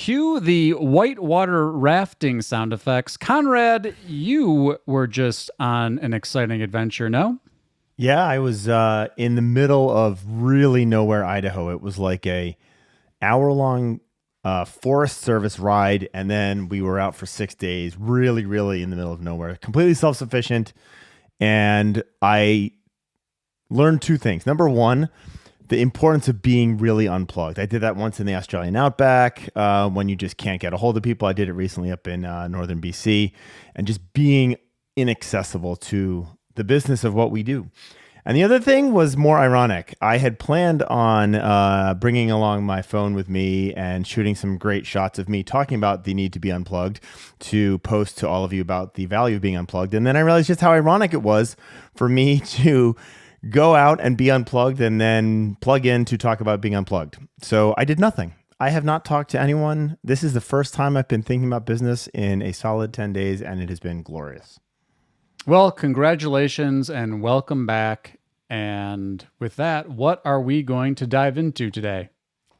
cue the whitewater rafting sound effects. Conrad, you were just on an exciting adventure, no? Yeah, I was in the middle of really nowhere, Idaho. It was like a hour-long Forest Service ride, and then we were out for 6 days, really, really in the middle of nowhere, completely self-sufficient. And I learned two things. Number one, the importance of being really unplugged. I did that once in the Australian outback when you just can't get a hold of people. I did it recently up in northern BC, and just being inaccessible to the business of what we do. And the other thing was more ironic. I had planned on bringing along my phone with me and shooting some great shots of me talking about the need to be unplugged to post to all of you about the value of being unplugged. And then I realized just how ironic it was for me to go out and be unplugged and then plug in to talk about being unplugged. So I did nothing. I have not talked to anyone. This is the first time I've been thinking about business in a solid 10 days, and it has been glorious. Well, congratulations and welcome back. And with that, what are we going to dive into today?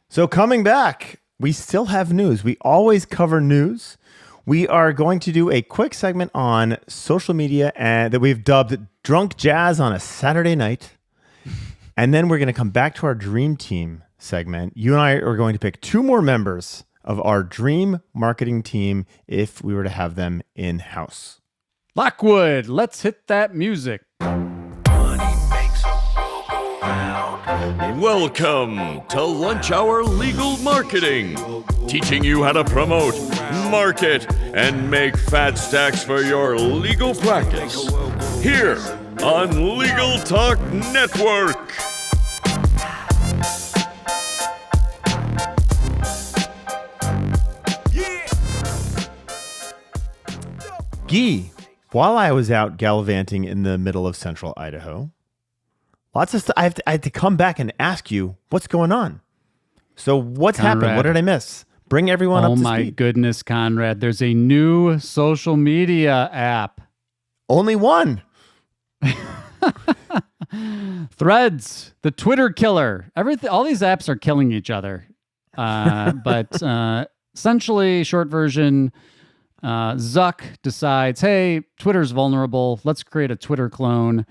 So coming back, we still have news. We always cover news. We are going to do a quick segment on social media and that we've dubbed Drunk Jazz on a Saturday Night. And then we're going to come back to our Dream Team segment. You and I are going to pick two more members of our dream marketing team if we were to have them in-house. Lockwood, let's hit that music. Welcome to Lunch Hour Legal Marketing, teaching you how to promote, market, and make fat stacks for your legal practice. Here on Legal Talk Network. Guy, while I was out gallivanting in the middle of central Idaho, lots of stuff. I had to come back and ask you what's going on. So what's happened? What did I miss? Bring everyone up to speed. Oh my goodness, Conrad. There's a new social media app. Only one. Threads, the Twitter killer. All these apps are killing each other. But essentially, short version, Zuck decides, hey, Twitter's vulnerable. Let's create a Twitter clone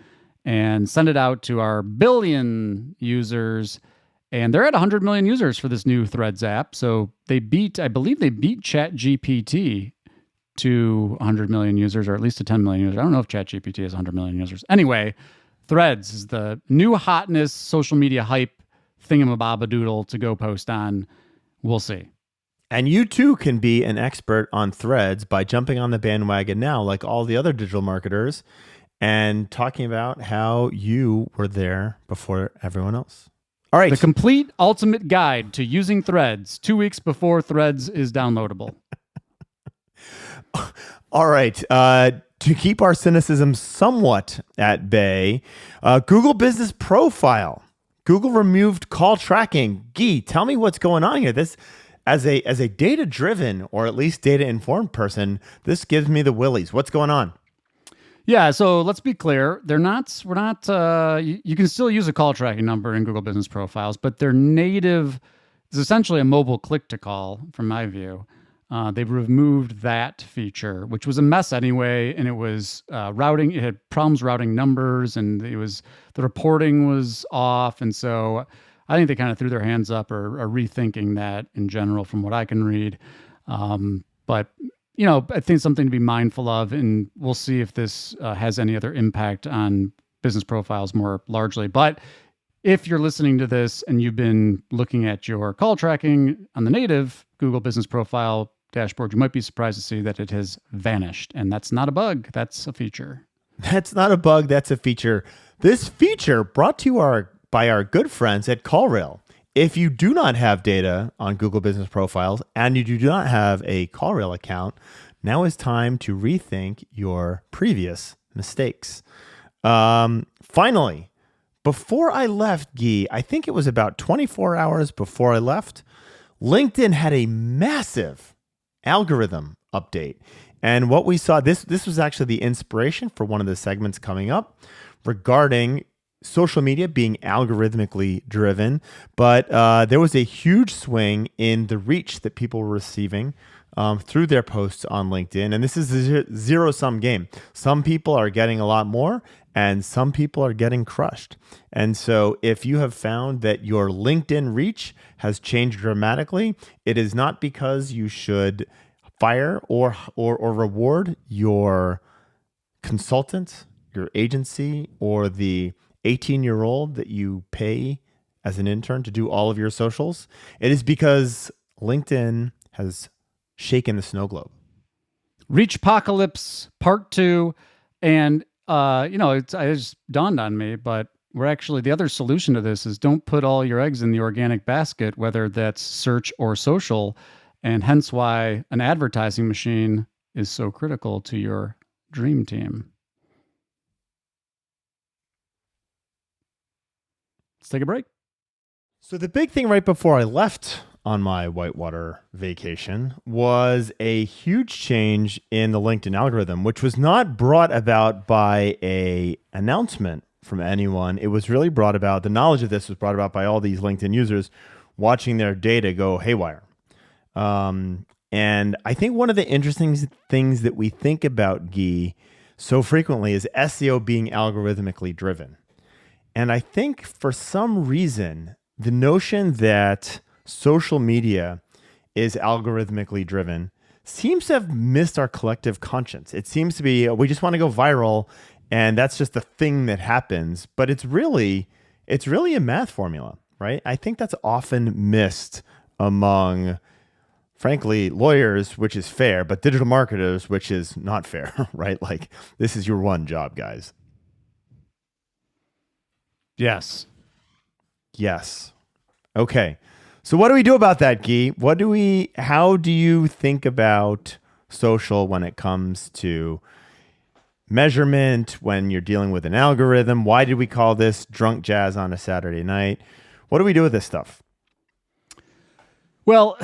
and send it out to our billion users. And they're at 100 million users for this new Threads app. So I believe they beat ChatGPT to 100 million users, or at least to 10 million users. I don't know if ChatGPT has 100 million users. Anyway, Threads is the new hotness social media hype thingamabobadoodle to go post on. We'll see. And you too can be an expert on Threads by jumping on the bandwagon now, like all the other digital marketers, and talking about how you were there before everyone else. All right. The complete ultimate guide to using Threads 2 weeks before Threads is downloadable. All right. To keep our cynicism somewhat at bay, Google Business Profile. Google removed call tracking. Guy, tell me what's going on here. This, as a data-driven or at least data-informed person, this gives me the willies. What's going on? Yeah, so let's be clear. You can still use a call tracking number in Google Business Profiles, but their native is essentially a mobile click-to-call, from my view. They've removed that feature, which was a mess anyway, and it was routing. It had problems routing numbers, and the reporting was off, and so I think they kind of threw their hands up or are rethinking that in general, from what I can read. But I think something to be mindful of, and we'll see if this has any other impact on business profiles more largely. But if you're listening to this and you've been looking at your call tracking on the native Google Business Profile dashboard, you might be surprised to see that it has vanished. And that's not a bug. That's a feature. That's not a bug. That's a feature. This feature brought to you by our good friends at CallRail. If you do not have data on Google Business Profiles and you do not have a CallRail account, now is time to rethink your previous mistakes. Finally, before I left, Guy, I think it was about 24 hours before I left, LinkedIn had a massive algorithm update. And what we saw, this was actually the inspiration for one of the segments coming up regarding social media being algorithmically driven, but there was a huge swing in the reach that people were receiving through their posts on LinkedIn. And this is a zero-sum game. Some people are getting a lot more, and some people are getting crushed. And so if you have found that your LinkedIn reach has changed dramatically, it is not because you should fire or reward your consultant, your agency, or the 18-year-old that you pay as an intern to do all of your socials. It is because LinkedIn has shaken the snow globe. Reach Apocalypse Part 2. And, it just dawned on me, but we're actually, the other solution to this is don't put all your eggs in the organic basket, whether that's search or social. And hence why an advertising machine is so critical to your dream team. Let's take a break. So the big thing right before I left on my whitewater vacation was a huge change in the LinkedIn algorithm, which was not brought about by an announcement from anyone. It was really brought about, the knowledge of this was brought about by all these LinkedIn users watching their data go haywire. And I think one of the interesting things that we think about, Guy, so frequently is SEO being algorithmically driven. And I think for some reason, the notion that social media is algorithmically driven seems to have missed our collective conscience. It seems to be, we just want to go viral, and that's just the thing that happens. But it's really a math formula, right? I think that's often missed among, frankly, lawyers, which is fair, but digital marketers, which is not fair, right? Like, this is your one job, guys. Yes. Okay. So what do we do about that, Guy? How do you think about social when it comes to measurement, when you're dealing with an algorithm? Why did we call this drunk jazz on a Saturday night? What do we do with this stuff? Well,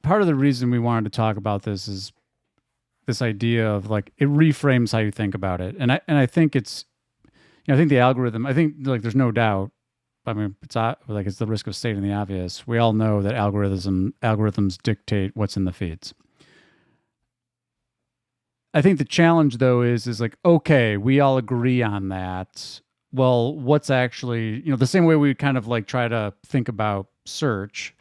part of the reason we wanted to talk about this is this idea of like, it reframes how you think about it. And I think it's, I think the algorithm, there's no doubt. I mean, it's the risk of stating the obvious. We all know that algorithms dictate what's in the feeds. I think the challenge though is like, okay, we all agree on that. Well, what's actually, the same way we kind of like try to think about search,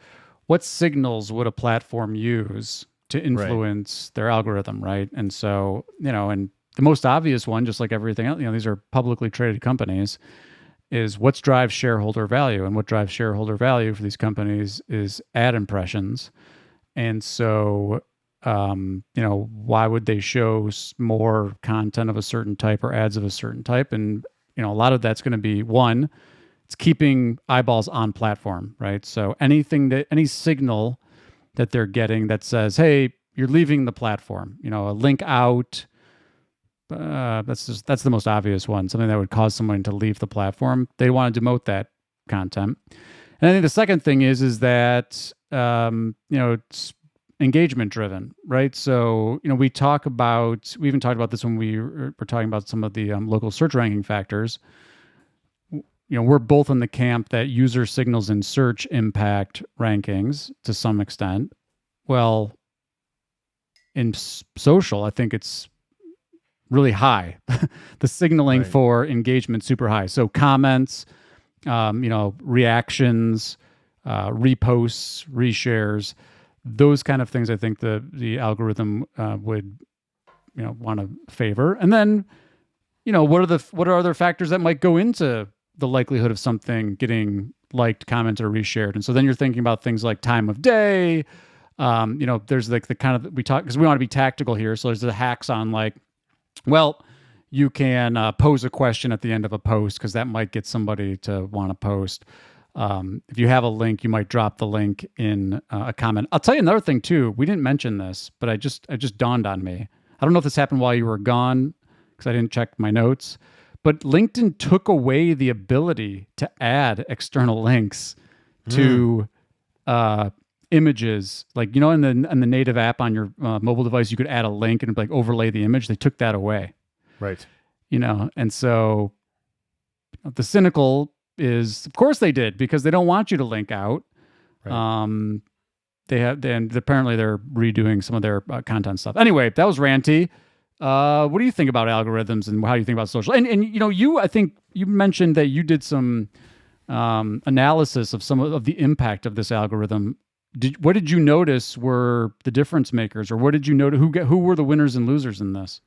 what signals would a platform use to influence their algorithm, right? And so, and the most obvious one, just like everything else, these are publicly traded companies, is what drives shareholder value. And what drives shareholder value for these companies is ad impressions. And so, why would they show more content of a certain type or ads of a certain type? And, a lot of that's going to be, one, it's keeping eyeballs on platform, right? So any signal that they're getting that says, hey, you're leaving the platform, a link out, that's the most obvious one, something that would cause someone to leave the platform. They want to demote that content. And I think the second thing is that, it's engagement driven, right? So, we even talked about this when we were talking about some of the local search ranking factors. We're both in the camp that user signals in search impact rankings to some extent. Well, in social, I think it's really high. The signaling for engagement super high. So comments, reactions, reposts, reshares, those kind of things. I think the algorithm would want to favor. And then what are other factors that might go into the likelihood of something getting liked, commented, or reshared? And so then you're thinking about things like time of day. There's like the kind of, we talk, because we want to be tactical here. So there's the hacks on like, well, you can pose a question at the end of a post because that might get somebody to want to post. If you have a link, you might drop the link in a comment. I'll tell you another thing too. We didn't mention this, but it just dawned on me. I don't know if this happened while you were gone because I didn't check my notes, but LinkedIn took away the ability to add external links to images. Like, in the native app on your mobile device, you could add a link and like overlay the image. They took that away. Right. And so The cynical is, of course they did, because they don't want you to link out. Right. Then apparently they're redoing some of their content stuff. Anyway, that was ranty. What do you think about algorithms and how do you think about social? And I think you mentioned that you did some analysis of some of the impact of this algorithm. What did you notice were the difference makers, or what did you notice? Who were the winners and losers in this?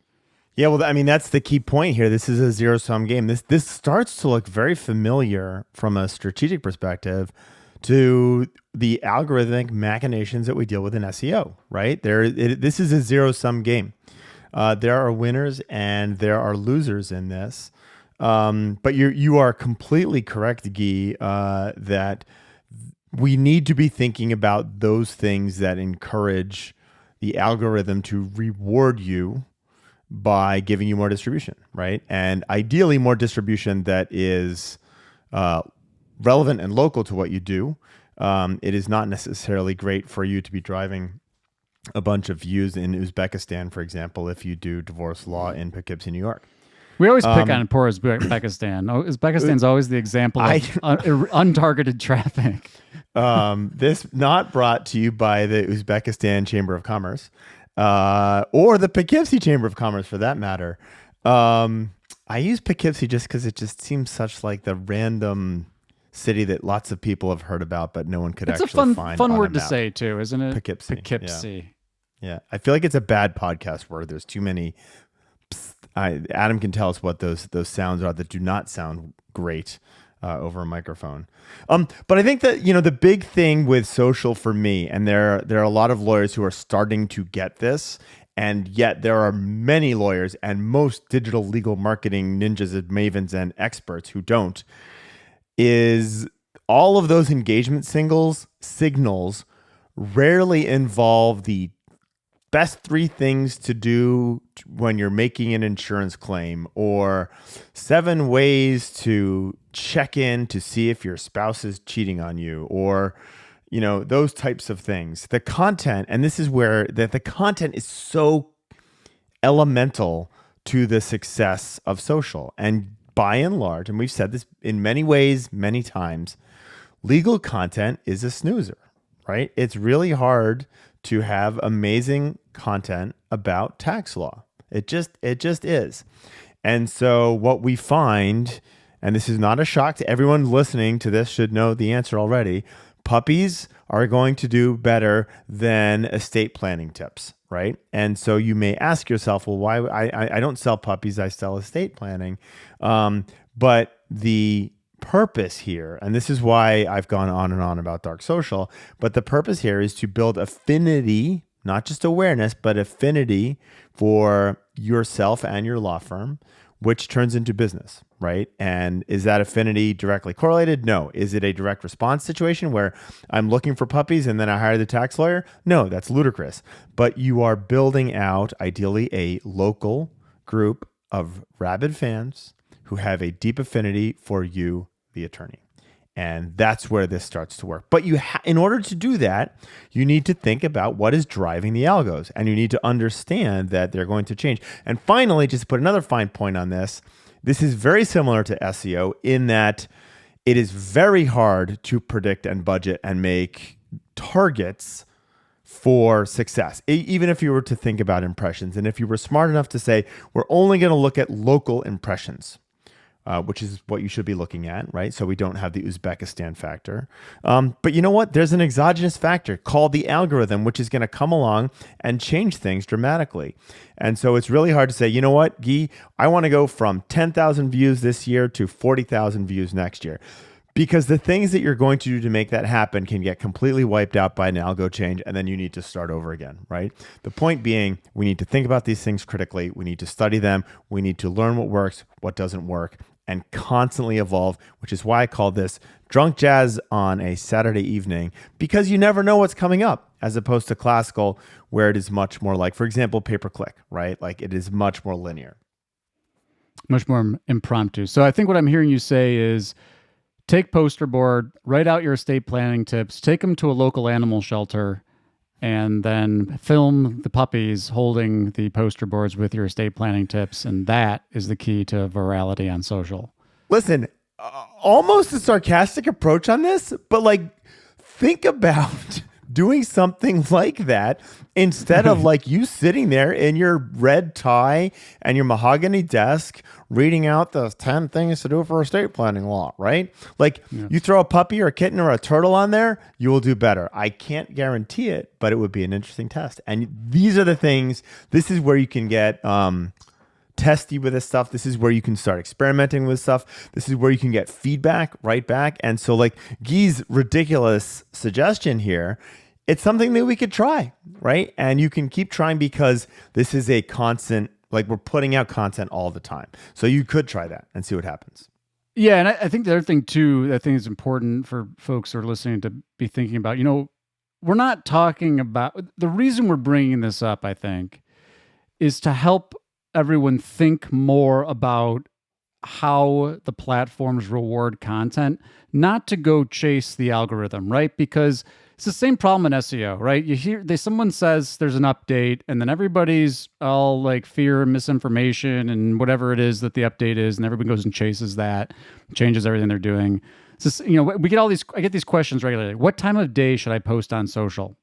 Yeah, well, I mean, that's the key point here. This is a zero-sum game. This starts to look very familiar from a strategic perspective to the algorithmic machinations that we deal with in SEO, right? This is a zero-sum game. There are winners and there are losers in this. But you are completely correct, Guy, that we need to be thinking about those things that encourage the algorithm to reward you by giving you more distribution, right? And ideally more distribution that is relevant and local to what you do. It is not necessarily great for you to be driving a bunch of views in Uzbekistan, for example, if you do divorce law in Poughkeepsie, New York. We always pick on poor Uzbekistan. Uzbekistan's always the example of untargeted traffic. This not brought to you by the Uzbekistan Chamber of Commerce. Or the Poughkeepsie Chamber of Commerce, for that matter. I use Poughkeepsie just because it just seems such like the random city that lots of people have heard about, but no one could actually find. It's a fun word to say too, isn't it? Poughkeepsie. Poughkeepsie. Yeah, I feel like it's a bad podcast word. There's too many. Adam can tell us what those sounds are that do not sound great over a microphone. But I think that the big thing with social for me, and there are a lot of lawyers who are starting to get this, and yet there are many lawyers and most digital legal marketing ninjas and mavens and experts who don't, is all of those engagement signals rarely involve the best 3 things to do when you're making an insurance claim, or 7 ways to check in to see if your spouse is cheating on you, or those types of things. The content, and this is where the content is so elemental to the success of social. And by and large, and we've said this in many ways, many times, legal content is a snoozer, right? It's really hard to have amazing content about tax law. It just is. And so what we find, and this is not a shock to everyone listening to this, should know the answer already, puppies are going to do better than estate planning tips, right? And so you may ask yourself, well, why I don't sell puppies, I sell estate planning. But the purpose here, and this is why I've gone on and on about dark social, but the purpose here is to build affinity, not just awareness, but affinity for yourself and your law firm, which turns into business, right? And is that affinity directly correlated? No. Is it a direct response situation where I'm looking for puppies and then I hire the tax lawyer? No, that's ludicrous. But you are building out, ideally, a local group of rabid fans who have a deep affinity for you, the attorney. And that's where this starts to work. But in order to do that, you need to think about what is driving the algos, and you need to understand that they're going to change. And finally, just to put another fine point on this is very similar to SEO in that it is very hard to predict and budget and make targets for success, even if you were to think about impressions. And if you were smart enough to say, we're only going to look at local impressions, which is what you should be looking at, right? So we don't have the Uzbekistan factor. But you know what? There's an exogenous factor called the algorithm, which is going to come along and change things dramatically. And so it's really hard to say, you know what, Guy, I want to go from 10,000 views this year to 40,000 views next year. Because the things that you're going to do to make that happen can get completely wiped out by an algo change, and then you need to start over again, right? The point being, we need to think about these things critically. We need to study them. We need to learn what works, what doesn't work, and constantly evolve, which is why I call this drunk jazz on a Saturday evening, because you never know what's coming up, as opposed to classical, where it is much more like, for example, pay-per-click, right? Like it is much more linear. Much more impromptu. So I think what I'm hearing you say is, take poster board, write out your estate planning tips, take them to a local animal shelter, and then film the puppies holding the poster boards with your estate planning tips. And that is the key to virality on social. Listen, almost a sarcastic approach on this, but like, think about doing something like that instead of like you sitting there in your red tie and your mahogany desk reading out the 10 things to do for estate planning law, right? Like you throw a puppy or a kitten or a turtle on there, you will do better. I can't guarantee it, but it would be an interesting test. And these are the things, this is where you can get testy with this stuff. This is where you can start experimenting with stuff. This is where you can get feedback right back. And so like Guy's ridiculous suggestion here, it's something that we could try, right? And you can keep trying because this is a constant, like we're putting out content all the time. So you could try that and see what happens. Yeah, and I think the other thing too, I think is important for folks who are listening to be thinking about, we're not talking about, the reason we're bringing this up, I think, is to help everyone think more about how the platforms reward content, not to go chase the algorithm, right? Because it's the same problem in SEO, right? You hear someone says there's an update, and then everybody's all like fear and misinformation and whatever it is that the update is, and everybody goes and chases that, changes everything they're doing. It's just, we get I get these questions regularly. What time of day should I post on social?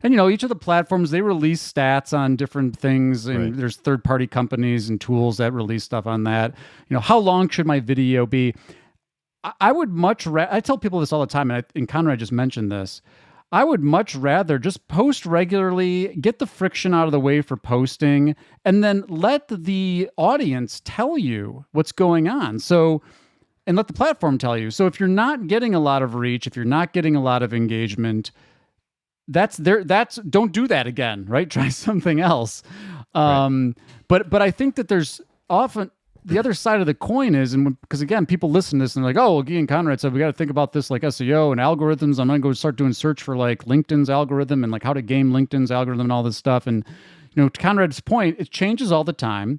And, each of the platforms, they release stats on different things, and Right. there's third-party companies and tools that release stuff on that. How long should my video be? I would much I tell people this all the time, and Conrad just mentioned this. I would much rather just post regularly, get the friction out of the way for posting, and then let the audience tell you what's going on. And let the platform tell you. So if you're not getting a lot of reach, if you're not getting a lot of engagement, don't do that again, right? Try something else. Right. But I think that there's often the other side of the coin is, and because again, people listen to this and they're like, oh, well, Guy and Conrad said we got to think about this like SEO and algorithms. I'm going to go start doing search for like LinkedIn's algorithm and like how to game LinkedIn's algorithm and all this stuff. And, to Conrad's point, it changes all the time.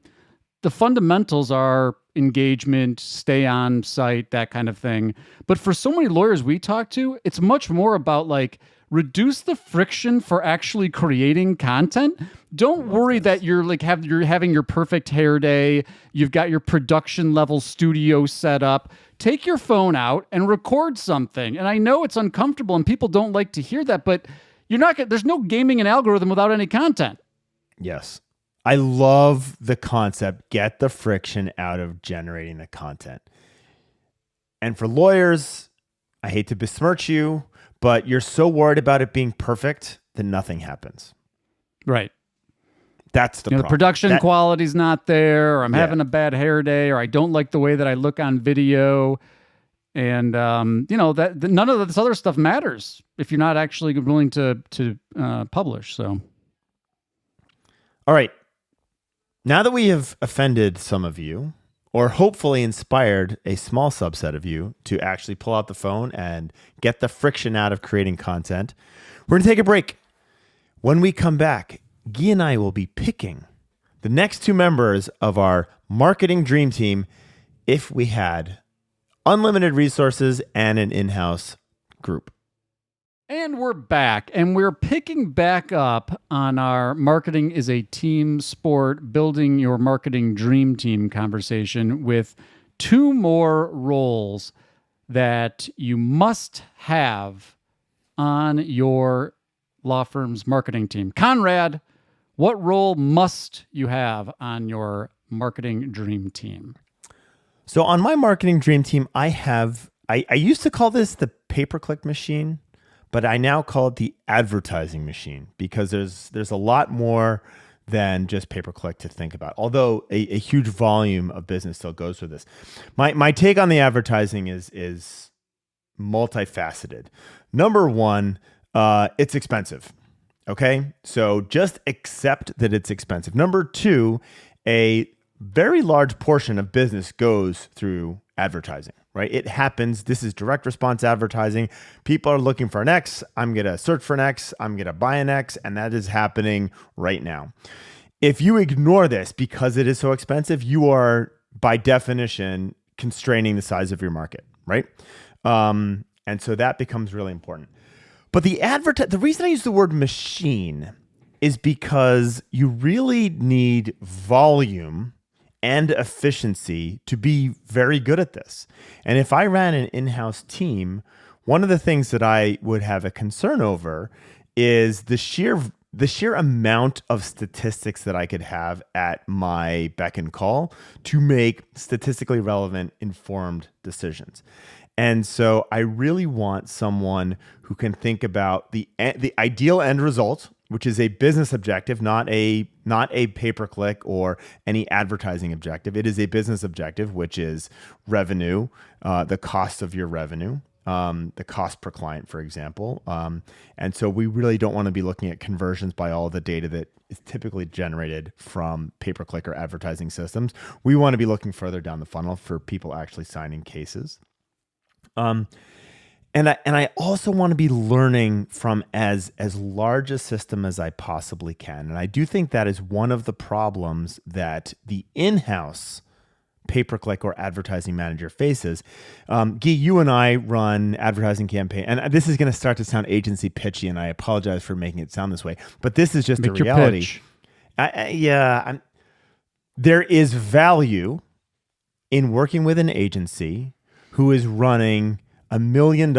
The fundamentals are engagement, stay on site, that kind of thing. But for so many lawyers we talk to, it's much more about like, reduce the friction for actually creating content. Don't worry that you're having your perfect hair day. You've got your production level studio set up. Take your phone out and record something. And I know it's uncomfortable and people don't like to hear that, but there's no gaming an algorithm without any content. Yes. I love the concept. Get the friction out of generating the content. And for lawyers, I hate to besmirch you, but you're so worried about it being perfect that nothing happens. Right. That's the problem. The production quality's not there, or I'm having a bad hair day, or I don't like the way that I look on video. And, that none of this other stuff matters if you're not actually willing to publish. So. All right. Now that we have offended some of you, or hopefully inspired a small subset of you to actually pull out the phone and get the friction out of creating content, we're going to take a break. When we come back, Guy and I will be picking the next two members of our marketing dream team if we had unlimited resources and an in-house group. And we're back, and we're picking back up on our marketing is a team sport, building your marketing dream team conversation with two more roles that you must have on your law firm's marketing team. Conrad, what role must you have on your marketing dream team? So on my marketing dream team, I used to call this the pay-per-click machine, but I now call it the advertising machine because there's a lot more than just pay-per-click to think about. Although a huge volume of business still goes with this. My take on the advertising is multifaceted. Number one, it's expensive. Okay, so just accept that it's expensive. Number two, a very large portion of business goes through advertising, right? It happens. This is direct response advertising. People are looking for an X. I'm going to search for an X. I'm going to buy an X. And that is happening right now. If you ignore this because it is so expensive, you are by definition constraining the size of your market, right? And so that becomes really important. But the reason I use the word machine is because you really need volume and efficiency to be very good at this. And if I ran an in-house team, one of the things that I would have a concern over is the sheer amount of statistics that I could have at my beck and call to make statistically relevant, informed decisions. And so I really want someone who can think about the ideal end result, which is a business objective, not a pay-per-click or any advertising objective. It is a business objective, which is revenue, the cost of your revenue, the cost per client, for example. And so we really don't want to be looking at conversions by all the data that is typically generated from pay-per-click or advertising systems. We want to be looking further down the funnel for people actually signing cases. And I also want to be learning from as large a system as I possibly can. And I do think that is one of the problems that the in-house pay-per-click or advertising manager faces. Guy, you and I run advertising campaign, and this is going to start to sound agency pitchy, and I apologize for making it sound this way, but this is just the reality. There is value in working with an agency who is running $1 million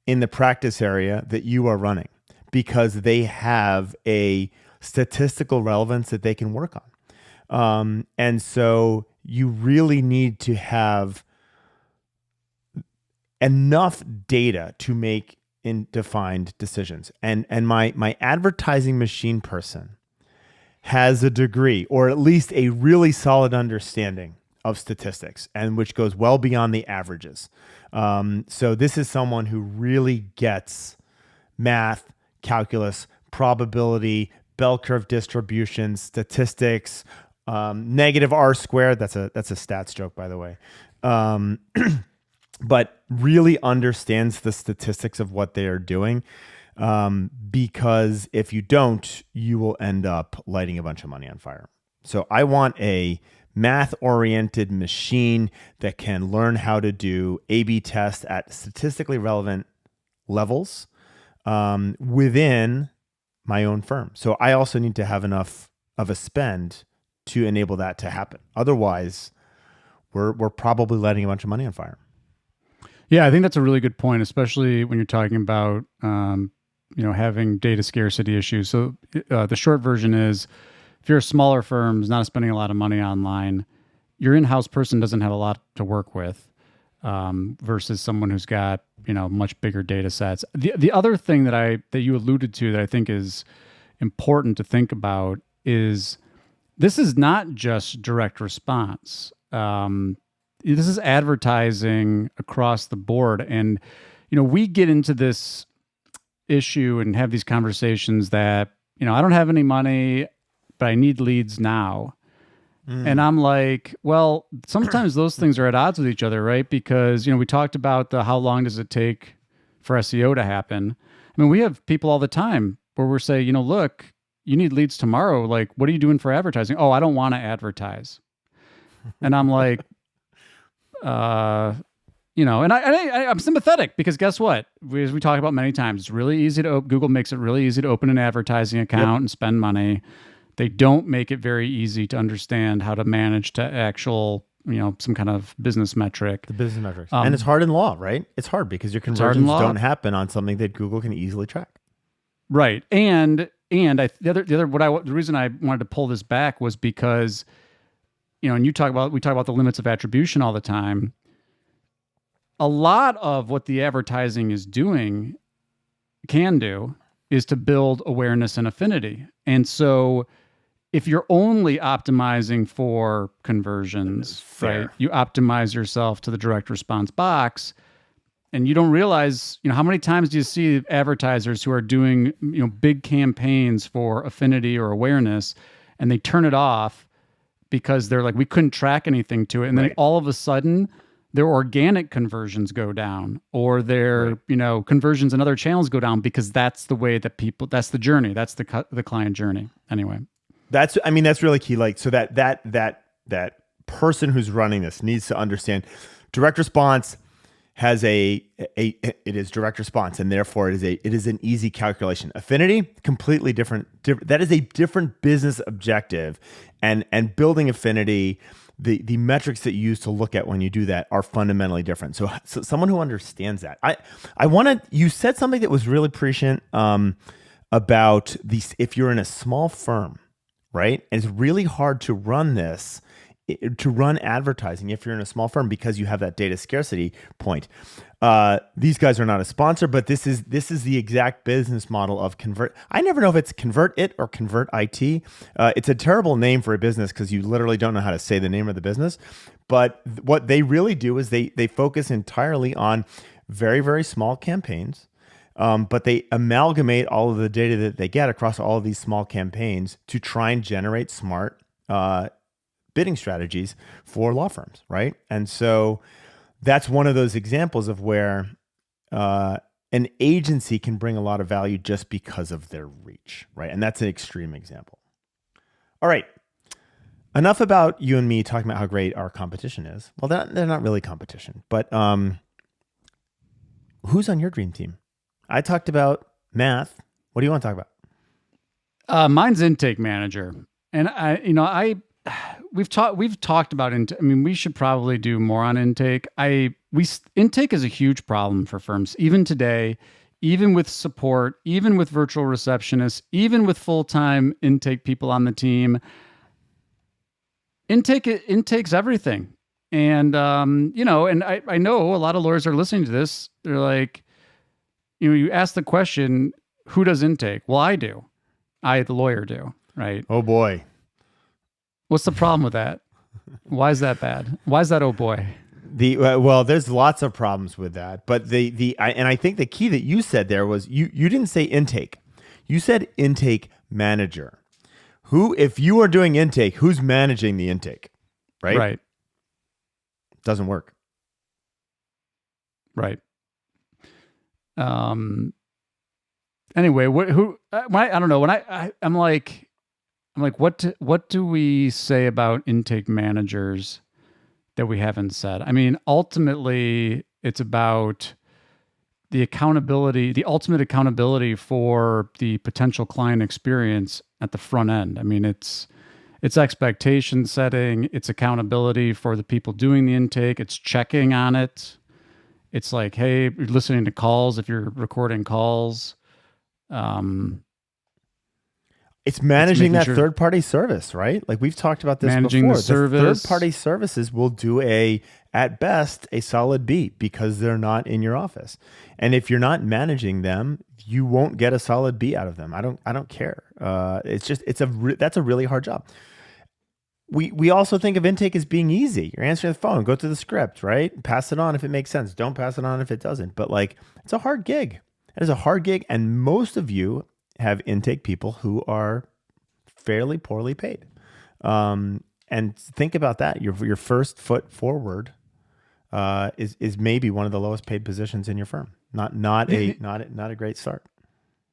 in the practice area that you are running, because they have a statistical relevance that they can work on. And so you really need to have enough data to make defined decisions. And my advertising machine person has a degree, or at least a really solid understanding of statistics, and which goes well beyond the averages. So this is someone who really gets math, calculus, probability, bell curve distribution, statistics, negative R squared. That's a stats joke, by the way. But really understands the statistics of what they are doing. Because if you don't, you will end up lighting a bunch of money on fire. So I want a math-oriented machine that can learn how to do A/B tests at statistically relevant levels within my own firm. So I also need to have enough of a spend to enable that to happen. Otherwise, we're probably lighting a bunch of money on fire. Yeah, I think that's a really good point, especially when you're talking about having data scarcity issues. So the short version is, if you're a smaller firm who's not spending a lot of money online, your in-house person doesn't have a lot to work with versus someone who's got much bigger data sets. The other thing that you alluded to that I think is important to think about is this is not just direct response. This is advertising across the board, and we get into this issue and have these conversations that I don't have any money, but I need leads now. And I'm like, well, sometimes those things are at odds with each other, right? Because, we talked about how long does it take for SEO to happen? I mean, we have people all the time where we're saying, look, you need leads tomorrow. Like, what are you doing for advertising? Oh, I don't want to advertise. And I'm like, and I'm sympathetic, because guess what? As we talk about many times, it's really easy Google makes it really easy to open an advertising account and spend money. They don't make it very easy to understand how to manage to actual, some kind of business metric. The business metrics. And it's hard in law, right? It's hard because your conversions don't happen on something that Google can easily track. Right. And the reason I wanted to pull this back was because, and we talk about the limits of attribution all the time. A lot of what the advertising is can do is to build awareness and affinity. And so if you're only optimizing for conversions, right, you optimize yourself to the direct response box, and you don't realize, how many times do you see advertisers who are doing, big campaigns for affinity or awareness, and they turn it off because they're like, we couldn't track anything to it. And then all of a sudden their organic conversions go down, or their, conversions in other channels go down, because that's the way that that's the journey. That's the client journey. Anyway. That's really key. Like, so that person who's running this needs to understand direct response has it is direct response, and therefore it is an easy calculation. Affinity, completely different. That is a different business objective, and building affinity, the metrics that you use to look at when you do that are fundamentally different. So someone who understands that, you said something that was really prescient about these. If you're in a small firm, right, and it's really hard to run advertising if you're in a small firm because you have that data scarcity point. These guys are not a sponsor, but this is the exact business model of Convert. I never know if it's Convert It or Convert IT. It's a terrible name for a business because you literally don't know how to say the name of the business. But what they really do is they focus entirely on very, very small campaigns. But they amalgamate all of the data that they get across all of these small campaigns to try and generate smart bidding strategies for law firms, right? And so that's one of those examples of where an agency can bring a lot of value just because of their reach, right? And that's an extreme example. All right. Enough about you and me talking about how great our competition is. Well, they're not really competition, but who's on your dream team? I talked about math. What do you want to talk about? Mine's Intake Manager. And we've talked about intake. I mean, we should probably do more on intake. Intake is a huge problem for firms, even today, even with support, even with virtual receptionists, even with full-time intake people on the team. Intake's everything. And and I know a lot of lawyers are listening to this. They're like, you ask the question, who does intake? Well, I do. I, the lawyer, do, right? Oh boy. What's the problem with that? Why is that bad? Why is that oh boy? Well, there's lots of problems with that, but I think the key that you said there was you didn't say intake. You said intake manager. Who, if you are doing intake, who's managing the intake? Right? Right. Doesn't work. Right. Anyway, I don't know, when I'm like, what do we say about intake managers that we haven't said? I mean, ultimately, it's about the ultimate accountability for the potential client experience at the front end. I mean, it's expectation setting, it's accountability for the people doing the intake, it's checking on it. It's like, hey, you're listening to calls if you're recording calls. It's managing that third-party service, right? Like we've talked about this managing before. The service. Third-party services will do at best a solid B because they're not in your office. And if you're not managing them, you won't get a solid B out of them. I don't care. That's a really hard job. We also think of intake as being easy. You're answering the phone, go through the script, right? Pass it on if it makes sense. Don't pass it on if it doesn't. But it's a hard gig. It is a hard gig, and most of you have intake people who are fairly poorly paid. And think about that. Your first foot forward is maybe one of the lowest paid positions in your firm. Not a great start.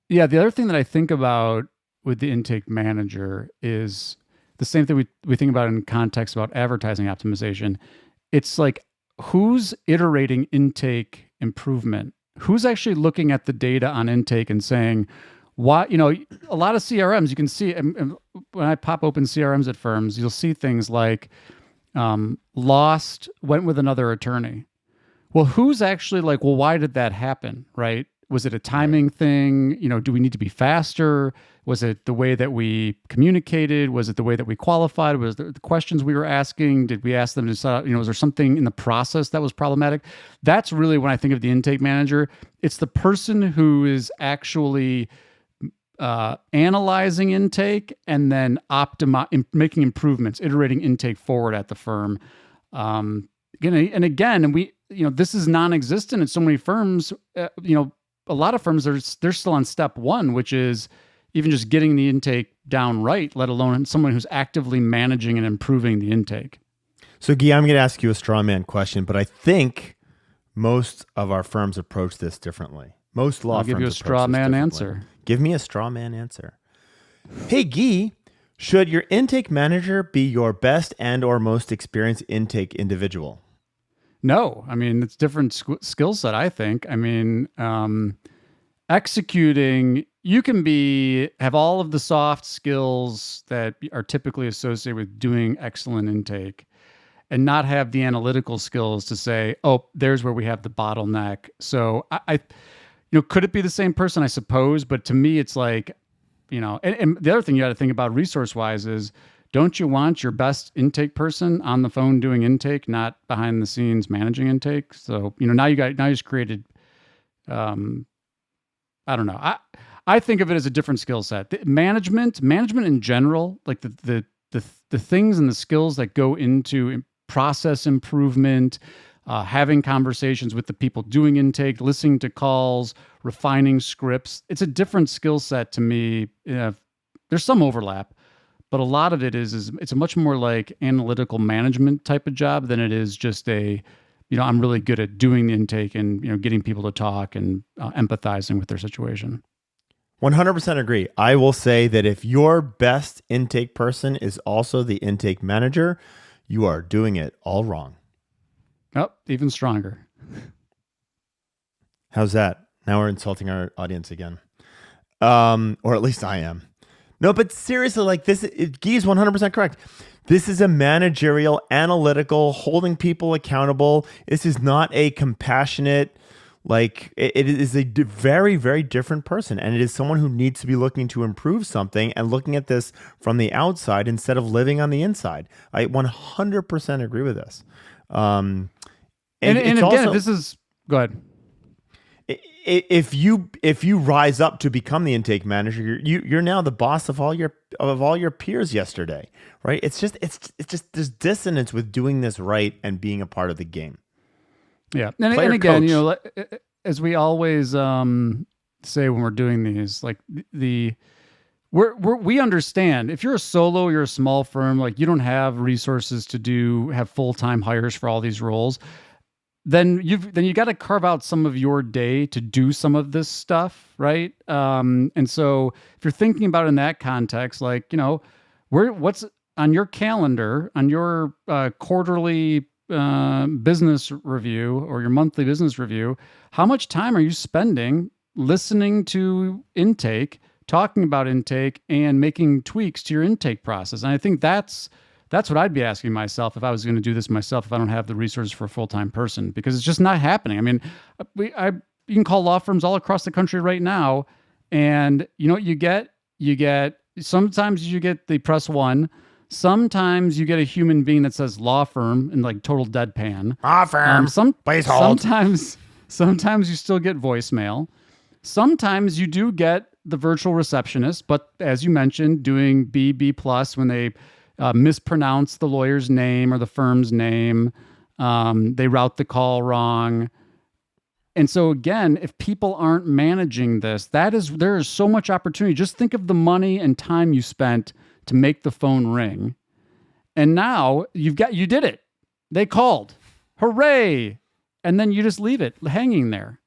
Yeah, the other thing that I think about with the intake manager is the same thing we think about in context about advertising optimization. It's like, who's iterating intake improvement? Who's actually looking at the data on intake and saying, why, a lot of CRMs, you can see, and when I pop open CRMs at firms, you'll see things like lost, went with another attorney. Well, who's actually like, well, why did that happen, right? Was it a timing thing? Do we need to be faster? Was it the way that we communicated? Was it the way that we qualified? Was it the questions we were asking? Did we ask them to set up, was there something in the process that was problematic? That's really when I think of the intake manager. It's the person who is actually analyzing intake and then making improvements, iterating intake forward at the firm. And this is non-existent in so many firms. A lot of firms they're still on step one, which is even just getting the intake down right, let alone someone who's actively managing and improving the intake. So, Guy, I'm going to ask you a straw man question, but I think most of our firms approach this differently. Most law firms I'll give you a straw man answer. Give me a straw man answer. Hey, Guy, should your intake manager be your best and or most experienced intake individual? No, I mean, it's different skill set, I think. I mean, executing, you can have all of the soft skills that are typically associated with doing excellent intake and not have the analytical skills to say, oh, there's where we have the bottleneck. So could it be the same person? I suppose. But to me, it's like, and the other thing you got to think about resource wise is, don't you want your best intake person on the phone doing intake, not behind the scenes managing intake? So, now you just created, I don't know. I think of it as a different skill set. Management in general, like the things and the skills that go into process improvement, having conversations with the people doing intake, listening to calls, refining scripts. It's a different skill set to me. There's some overlap, but a lot of it is it's a much more like analytical management type of job than it is just I'm really good at doing the intake and, getting people to talk and empathizing with their situation. 100% agree. I will say that if your best intake person is also the intake manager, you are doing it all wrong. Oh, even stronger. How's that? Now we're insulting our audience again. Or at least I am. No, but seriously, like this, Guy is 100% correct. This is a managerial, analytical, holding people accountable. This is not a compassionate, it is a very, very different person. And it is someone who needs to be looking to improve something and looking at this from the outside instead of living on the inside. I 100% agree with this. And again, also, this is, go ahead. If you rise up to become the intake manager, you're now the boss of all your peers yesterday, right? It's just there's dissonance with doing this right and being a part of the game. Yeah, and again, as we always say when we're doing these, like we understand if you're a solo, you're a small firm, like you don't have resources to have full-time hires for all these roles. Then you got to carve out some of your day to do some of this stuff, right? And so if you're thinking about it in that context, like what's on your calendar, on your quarterly business review or your monthly business review, how much time are you spending listening to intake, talking about intake, and making tweaks to your intake process? And I think that's what I'd be asking myself if I was going to do this myself, if I don't have the resources for a full-time person, because it's just not happening. I mean, you can call law firms all across the country right now, and you know what you get? Sometimes you get the press one. Sometimes you get a human being that says law firm in like total deadpan. Law firm, please hold. Sometimes you still get voicemail. Sometimes you do get the virtual receptionist, but as you mentioned, doing B+ when they mispronounce the lawyer's name or the firm's name. They route the call wrong. And so again, if people aren't managing this, there is so much opportunity. Just think of the money and time you spent to make the phone ring. And now you did it. They called. Hooray. And then you just leave it hanging there.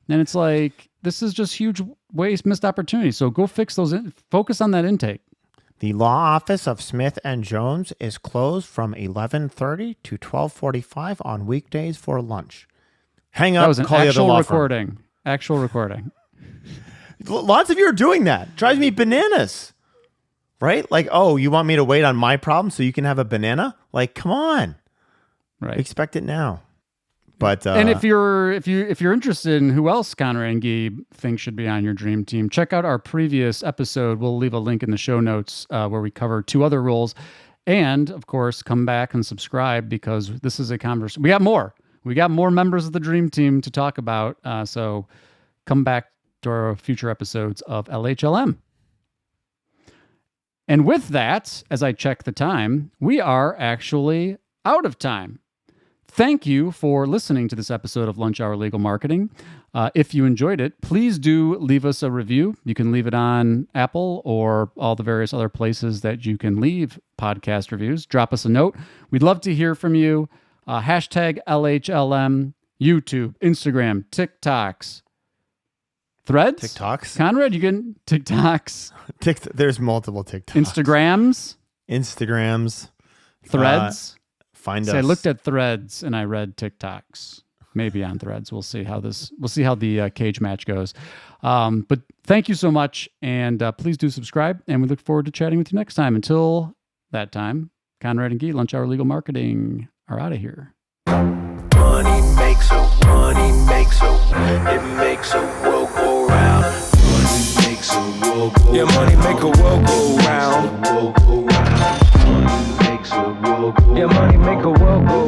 And it's like, this is just huge missed opportunity. So go fix those, focus on that intake. The law office of Smith & Jones is closed from 11:30 to 12:45 on weekdays for lunch. Hang up. That was an call actual recording. Actual recording. Lots of you are doing that. Drives me bananas. Right? Like, oh, you want me to wait on my problem so you can have a banana? Like, come on. Right. Expect it now. But and if you're interested in who else Conrad and Guy think should be on your dream team, check out our previous episode. We'll leave a link in the show notes where we cover 2 other roles. And of course, come back and subscribe because this is a conversation. We got more members of the dream team to talk about. So come back to our future episodes of LHLM. And with that, as I check the time, we are actually out of time. Thank you for listening to this episode of Lunch Hour Legal Marketing. If you enjoyed it, please do leave us a review. You can leave it on Apple or all the various other places that you can leave podcast reviews. Drop us a note. We'd love to hear from you. Hashtag LHLM, YouTube, Instagram, TikToks, Threads? TikToks? Conrad, you can TikToks. There's multiple TikToks. Instagrams. Threads. Find I us. looked at Threads and I read TikToks. Maybe on Threads. We'll see how the cage match goes. But thank you so much, and please do subscribe. And we look forward to chatting with you next time. Until that time, Conrad and Guy, Lunch Hour Legal Marketing, are out of here. Money makes a it makes a world go round. Money makes a world go round. Yeah, money make a world go round. Money makes a world go round. Yeah, money make a world go